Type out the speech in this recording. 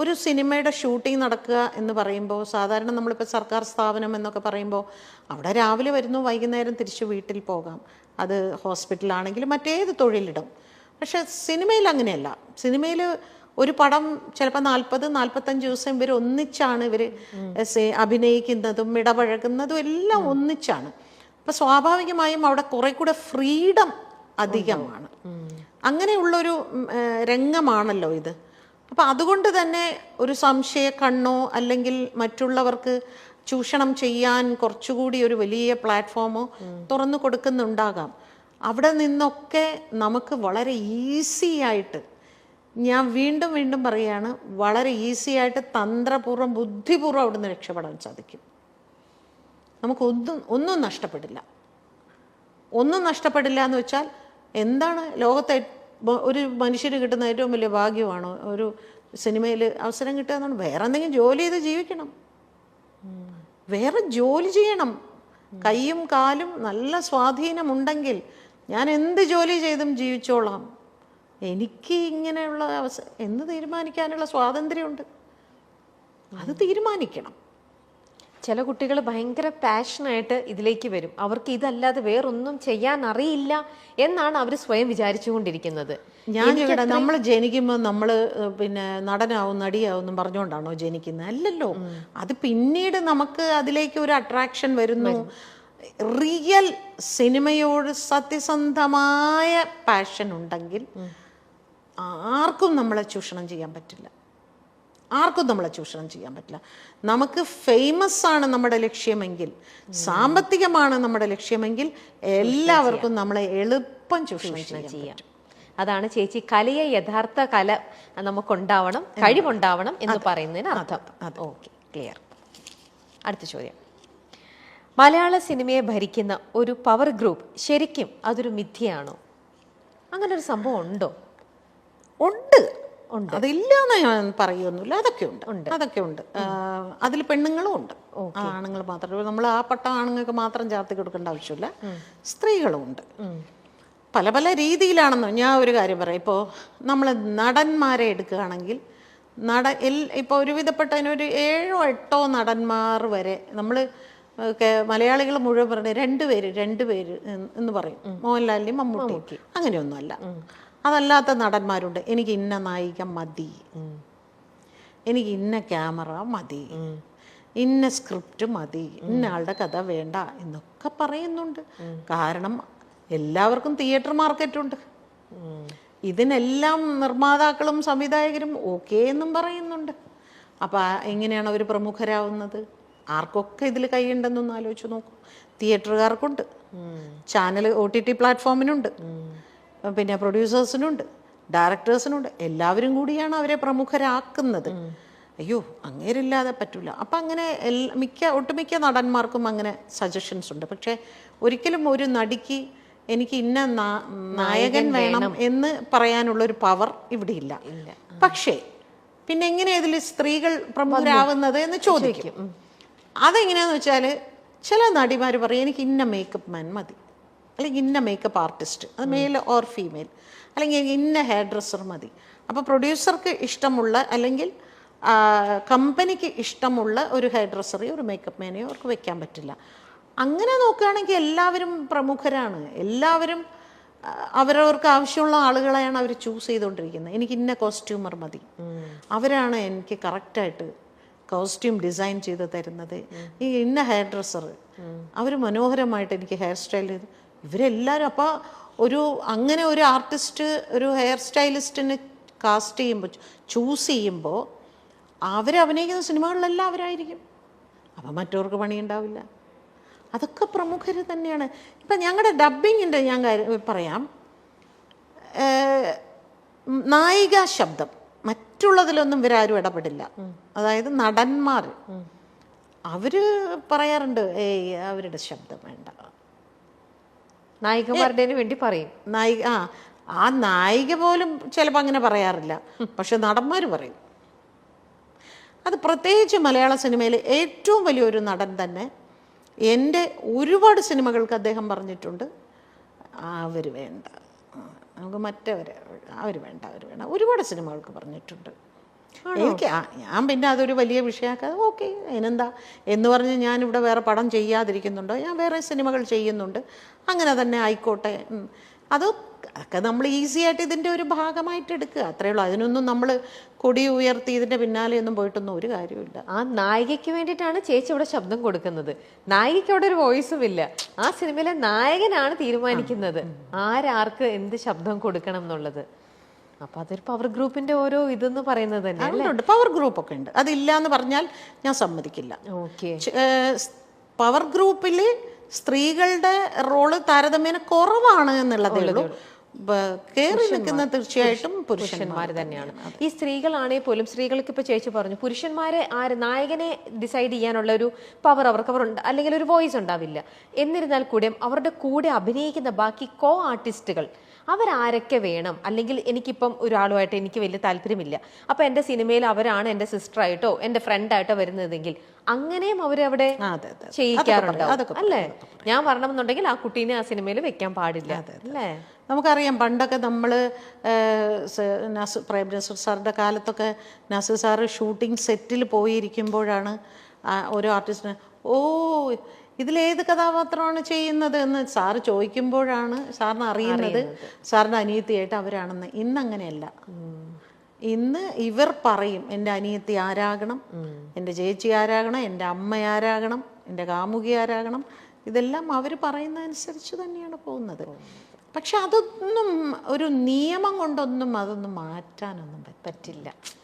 ഒരു സിനിമയുടെ ഷൂട്ടിംഗ് നടക്കുക എന്ന് പറയുമ്പോൾ സാധാരണ നമ്മളിപ്പോൾ സർക്കാർ സ്ഥാപനം എന്നൊക്കെ പറയുമ്പോൾ അവിടെ രാവിലെ വരുന്നു, വൈകുന്നേരം തിരിച്ച് വീട്ടിൽ പോകാം. അത് ഹോസ്പിറ്റലാണെങ്കിലും മറ്റേത് തൊഴിലിടും. പക്ഷെ സിനിമയിൽ അങ്ങനെയല്ല. സിനിമയിൽ ഒരു പടം ചിലപ്പോൾ 40-45 ദിവസം ഇവർ ഒന്നിച്ചാണ് അഭിനയിക്കുന്നതും ഇടപഴകുന്നതും എല്ലാം ഒന്നിച്ചാണ്. അപ്പം സ്വാഭാവികമായും അവിടെ കുറെ കൂടെ ഫ്രീഡം അധികമാണ്. അങ്ങനെയുള്ളൊരു രംഗമാണല്ലോ ഇത്. അപ്പം അതുകൊണ്ട് തന്നെ ഒരു സംശയ കണ്ണോ അല്ലെങ്കിൽ മറ്റുള്ളവർക്ക് ചൂഷണം ചെയ്യാൻ കുറച്ചുകൂടി ഒരു വലിയ പ്ലാറ്റ്ഫോമോ തുറന്നു കൊടുക്കുന്നുണ്ടാകാം. അവിടെ നിന്നൊക്കെ നമുക്ക് വളരെ ഈസി ആയിട്ട്, ഞാൻ വീണ്ടും വീണ്ടും പറയുകയാണ്, വളരെ ഈസി ആയിട്ട് തന്ത്രപൂർവ്വം ബുദ്ധിപൂർവ്വം അവിടുന്ന് രക്ഷപ്പെടാൻ സാധിക്കും. നമുക്കൊന്നും നഷ്ടപ്പെടില്ല. ഒന്നും നഷ്ടപ്പെടില്ല എന്ന് വെച്ചാൽ എന്താണ്, ലോകത്തെ ഒരു മനുഷ്യന് കിട്ടുന്ന ഏറ്റവും വലിയ ഭാഗ്യമാണോ ഒരു സിനിമയിൽ അവസരം കിട്ടുക എന്നാണ്? വേറെ എന്തെങ്കിലും ജോലി ചെയ്ത് ജീവിക്കണം, വേറെ ജോലി ചെയ്യണം. കൈയും കാലും നല്ല സ്വാധീനമുണ്ടെങ്കിൽ ഞാൻ എന്ത് ജോലി ചെയ്തും ജീവിച്ചോളാം, എനിക്ക് ഇങ്ങനെയുള്ള എന്ന് തീരുമാനിക്കാനുള്ള സ്വാതന്ത്ര്യമുണ്ട്. അത് തീരുമാനിക്കണം. ചില കുട്ടികൾ ഭയങ്കര പാഷനായിട്ട് ഇതിലേക്ക് വരും. അവർക്ക് ഇതല്ലാതെ വേറൊന്നും ചെയ്യാൻ അറിയില്ല എന്നാണ് അവർ സ്വയം വിചാരിച്ചുകൊണ്ടിരിക്കുന്നത്. ഞാനിവിടെ നമ്മൾ ജനിക്കുമ്പോൾ നമ്മൾ പിന്നെ നടനാവും നടിയാവും എന്നും പറഞ്ഞുകൊണ്ടാണോ ജനിക്കുന്നത്? അല്ലല്ലോ. അത് പിന്നീട് നമുക്ക് അതിലേക്ക് ഒരു അട്രാക്ഷൻ വരുന്നു. റിയൽ സിനിമയോട് സത്യസന്ധമായ പാഷൻ ഉണ്ടെങ്കിൽ ആർക്കും നമ്മളെ ചൂഷണം ചെയ്യാൻ പറ്റില്ല. നമുക്ക് ഫേമസ് ആണ് നമ്മുടെ ലക്ഷ്യമെങ്കിൽ, സാമ്പത്തികമാണ് നമ്മുടെ ലക്ഷ്യമെങ്കിൽ, എല്ലാവർക്കും നമ്മളെ എളുപ്പം ചൂഷണം ചെയ്യാം. അതാണ് ചേച്ചി കലയെ യഥാർത്ഥ കല നമുക്കുണ്ടാവണം, കഴിവുണ്ടാവണം എന്ന് പറയുന്നതിന് അർത്ഥം. Okay, clear. അടുത്ത ചോദ്യം. മലയാള സിനിമയെ ഭരിക്കുന്ന ഒരു പവർ ഗ്രൂപ്പ് ശരിക്കും അതൊരു മിഥ്യയാണോ? അങ്ങനെ ഒരു സംഭവം ഉണ്ടോ? ഉണ്ട്. അതില്ലാന്ന് ഞാൻ പറയുമൊന്നുമില്ല. അതൊക്കെ ഉണ്ട്. അതിൽ പെണ്ണുങ്ങളും ഉണ്ട്, ആണുങ്ങൾ മാത്രമല്ല. നമ്മൾ ആ പട്ട ആണുങ്ങൾക്ക് മാത്രം ചാർത്തി കൊടുക്കേണ്ട ആവശ്യമില്ല, സ്ത്രീകളും ഉണ്ട്. പല പല രീതിയിലാണെന്ന് ഞാൻ ഒരു കാര്യം പറയാം. ഇപ്പോൾ നമ്മൾ നടന്മാരെ എടുക്കുകയാണെങ്കിൽ ഇപ്പോൾ ഒരുവിധപ്പെട്ടതിനൊരു 7-8 നടന്മാർ വരെ നമ്മൾ മലയാളികൾ മുഴുവൻ പറഞ്ഞ രണ്ട് പേര് എന്ന് പറയും. മോഹൻലാലിനെയും മമ്മൂട്ടി അങ്ങനെയൊന്നുമല്ല. അതല്ലാത്ത നടന്മാരുണ്ട്. എനിക്ക് ഇന്ന നായിക മതി, എനിക്ക് ഇന്ന ക്യാമറ മതി, ഇന്ന സ്ക്രിപ്റ്റ് മതി, ഇന്ന ആളുടെ കഥ വേണ്ട എന്നൊക്കെ പറയുന്നുണ്ട്. കാരണം എല്ലാവർക്കും തിയേറ്റർ മാർക്കറ്റുണ്ട്. ഇതിനെല്ലാം നിർമ്മാതാക്കളും സംവിധായകരും ഓക്കെ എന്നും പറയുന്നുണ്ട്. അപ്പം എങ്ങനെയാണ് അവർ പ്രമുഖരാകുന്നത്? ആർക്കൊക്കെ ഇതിൽ കൈയുണ്ടെന്നൊന്ന് ആലോചിച്ച് നോക്കൂ. തിയേറ്ററുകാർക്കുണ്ട്, ചാനൽ OTT പ്ലാറ്റ്ഫോമിനുണ്ട്, പിന്നെ പ്രൊഡ്യൂസേഴ്സിനുണ്ട്, ഡയറക്ടേഴ്സിനുണ്ട്. എല്ലാവരും കൂടിയാണ് അവരെ പ്രമുഖരാക്കുന്നത്. അയ്യോ, അങ്ങേരില്ലാതെ പറ്റില്ല. അപ്പം അങ്ങനെ ഒട്ടുമിക്ക നടന്മാർക്കും അങ്ങനെ സജഷൻസ് ഉണ്ട്. പക്ഷേ ഒരിക്കലും ഒരു നടിക്ക് എനിക്ക് ഇന്ന നായകൻ വേണം എന്ന് പറയാനുള്ളൊരു പവർ ഇവിടെ ഇല്ല. പക്ഷേ പിന്നെ എങ്ങനെയാ ഇതിൽ സ്ത്രീകൾ പ്രമുഖരാകുന്നത് എന്ന് ചോദിക്കും. അതെങ്ങനെയാന്ന് വെച്ചാൽ ചില നടിമാർ പറയും എനിക്ക് ഇന്ന മേക്കപ്പ് മാൻ മതി, അല്ലെങ്കിൽ ഇന്ന മേക്കപ്പ് ആർട്ടിസ്റ്റ്, അത് മെയിൽ ഓർ ഫീമെയിൽ, അല്ലെങ്കിൽ ഇന്ന ഹെയർ ഡ്രസ്സർ മതി. അപ്പോൾ പ്രൊഡ്യൂസർക്ക് ഇഷ്ടമുള്ള അല്ലെങ്കിൽ കമ്പനിക്ക് ഇഷ്ടമുള്ള ഒരു ഹെയർ ഡ്രസ്സറെയോ ഒരു മേക്കപ്പ് മാനെയോ അവർക്ക് വെക്കാൻ പറ്റില്ല. അങ്ങനെ നോക്കുകയാണെങ്കിൽ എല്ലാവരും പ്രമുഖരാണ്. എല്ലാവരും അവരവർക്ക് ആവശ്യമുള്ള ആളുകളെയാണ് അവർ ചൂസ് ചെയ്തുകൊണ്ടിരിക്കുന്നത്. എനിക്ക് ഇന്ന കോസ്റ്റ്യൂമർ മതി, അവരാണ് എനിക്ക് കറക്റ്റായിട്ട് കോസ്റ്റ്യൂം ഡിസൈൻ ചെയ്ത് തരുന്നത്. ഈ ഇന്ന ഹെയർ ഡ്രസ്സർ, അവർ മനോഹരമായിട്ട് എനിക്ക് ഹെയർ സ്റ്റൈൽ ചെയ്ത്, ഇവരെല്ലാവരും. അപ്പോൾ അങ്ങനെ ഒരു ആർട്ടിസ്റ്റ് ഒരു ഹെയർ സ്റ്റൈലിസ്റ്റിനെ കാസ്റ്റ് ചെയ്യുമ്പോൾ, ചൂസ് ചെയ്യുമ്പോൾ അവരഭിനയിക്കുന്ന സിനിമകളിലെല്ലാം അവരായിരിക്കും. അപ്പം മറ്റവർക്ക് പണിയുണ്ടാവില്ല. അതൊക്കെ പ്രമുഖർ തന്നെയാണ്. ഇപ്പം ഞങ്ങളുടെ ഡബ്ബിങ്ങിൻ്റെ ഞാൻ പറയാം, നായിക ശബ്ദം മറ്റുള്ളതിലൊന്നും ഇവരാരും ഇടപെടില്ല. അതായത് നടന്മാർ അവർ പറയാറുണ്ട്, അവരുടെ ശബ്ദം വേണ്ട, നായികമാരുടെ വേണ്ടി പറയും. ആ നായിക പോലും ചിലപ്പോൾ അങ്ങനെ പറയാറില്ല, പക്ഷെ നടന്മാർ പറയും. അത് പ്രത്യേകിച്ച് മലയാള സിനിമയിൽ ഏറ്റവും വലിയൊരു നടൻ തന്നെ എൻ്റെ ഒരുപാട് സിനിമകൾക്ക് അദ്ദേഹം പറഞ്ഞിട്ടുണ്ട്, അവർ വേണ്ട, നമുക്ക് അവർ വേണ്ട ഒരുപാട് സിനിമകൾക്ക് പറഞ്ഞിട്ടുണ്ട്. ഞാൻ പിന്നെ അതൊരു വലിയ വിഷയമാക്കാതെ ഓക്കെ അതിനെന്താ എന്ന് പറഞ്ഞ് ഞാനിവിടെ വേറെ പടം ചെയ്യാതിരിക്കുന്നുണ്ടോ, ഞാൻ വേറെ സിനിമകൾ ചെയ്യുന്നുണ്ട്, അങ്ങനെ തന്നെ ആയിക്കോട്ടെ. അതൊക്കെ നമ്മൾ ഈസി ആയിട്ട് ഇതിൻ്റെ ഒരു ഭാഗമായിട്ട് എടുക്കുക, അത്രയേ ഉള്ളൂ. അതിനൊന്നും നമ്മൾ കൊടി ഉയർത്തി ഇതിൻ്റെ പിന്നാലെയൊന്നും പോയിട്ടൊന്നും ഒരു കാര്യമില്ല. ആ നായികയ്ക്ക് വേണ്ടിയിട്ടാണ് ചേച്ചി ഇവിടെ ശബ്ദം കൊടുക്കുന്നത്. നായികയ്ക്ക് അവിടെ ഒരു വോയിസും ഇല്ല. ആ സിനിമയിലെ നായകനാണ് തീരുമാനിക്കുന്നത് ആരാർക്ക് എന്ത് ശബ്ദം കൊടുക്കണം എന്നുള്ളത്. അപ്പൊ അതൊരു പവർ ഗ്രൂപ്പിന്റെ ഓരോ ഇതെന്ന് പറയുന്നത് തന്നെ പവർ ഗ്രൂപ്പ് ഒക്കെ ഉണ്ട്. അതില്ല എന്ന് പറഞ്ഞാൽ ഞാൻ സമ്മതിക്കില്ല. ഓക്കെ, പവർ ഗ്രൂപ്പിൽ സ്ത്രീകളുടെ റോള് താരതമ്യേന കുറവാണ് എന്നുള്ളതേ ഉള്ളൂ. കയറി നിൽക്കുന്ന തീർച്ചയായിട്ടും പുരുഷന്മാർ തന്നെയാണ്. ഈ സ്ത്രീകളാണെങ്കിൽ പോലും, സ്ത്രീകൾക്ക് ഇപ്പൊ ചേച്ചി പറഞ്ഞു പുരുഷന്മാരെ നായകനെ ഡിസൈഡ് ചെയ്യാനുള്ള ഒരു പവർ അവർക്ക് അല്ലെങ്കിൽ ഒരു വോയിസ് ഉണ്ടാവില്ല. എന്നിരുന്നാൽ കൂടെ അവരുടെ കൂടെ അഭിനയിക്കുന്ന ബാക്കി കോ ആർട്ടിസ്റ്റുകൾ അവരാരൊക്കെ വേണം, അല്ലെങ്കിൽ എനിക്കിപ്പം ഒരാളുമായിട്ട് എനിക്ക് വലിയ താല്പര്യമില്ല, അപ്പൊ എൻ്റെ സിനിമയിൽ അവരാണ് എൻ്റെ സിസ്റ്ററായിട്ടോ എൻ്റെ ഫ്രണ്ടായിട്ടോ വരുന്നതെങ്കിൽ അങ്ങനെയും അവരവിടെ ചെയ്യിക്കാറുണ്ടാവും അല്ലേ? ഞാൻ വരണമെന്നുണ്ടെങ്കിൽ ആ കുട്ടീനെ ആ സിനിമയിൽ വെക്കാൻ പാടില്ല അല്ലേ? നമുക്കറിയാം പണ്ടൊക്കെ നമ്മൾ പ്രേം നസീർ സാറിൻ്റെ കാലത്തൊക്കെ നസീർ സാറ് ഷൂട്ടിംഗ് സെറ്റിൽ പോയിരിക്കുമ്പോഴാണ് ഓരോ ആർട്ടിസ്റ്റിന് ഇതിലേത് കഥാപാത്രമാണ് ചെയ്യുന്നത് എന്ന് സാറ് ചോദിക്കുമ്പോഴാണ് സാറിന് അറിയുന്നത് സാറിൻ്റെ അനിയത്തിയായിട്ട് അവരാണെന്ന്. ഇന്നങ്ങനെയല്ല. ഇന്ന് ഇവർ പറയും എൻ്റെ അനിയത്തി ആരാകണം, എൻ്റെ ചേച്ചി ആരാകണം, എൻ്റെ അമ്മ ആരാകണം, എൻ്റെ കാമുകി ആരാകണം, ഇതെല്ലാം അവർ പറയുന്നതനുസരിച്ച് തന്നെയാണ് പോകുന്നത്. പക്ഷെ അതൊന്നും ഒരു നിയമം കൊണ്ടൊന്നും അതൊന്നും മാറ്റാനൊന്നും പറ്റില്ല.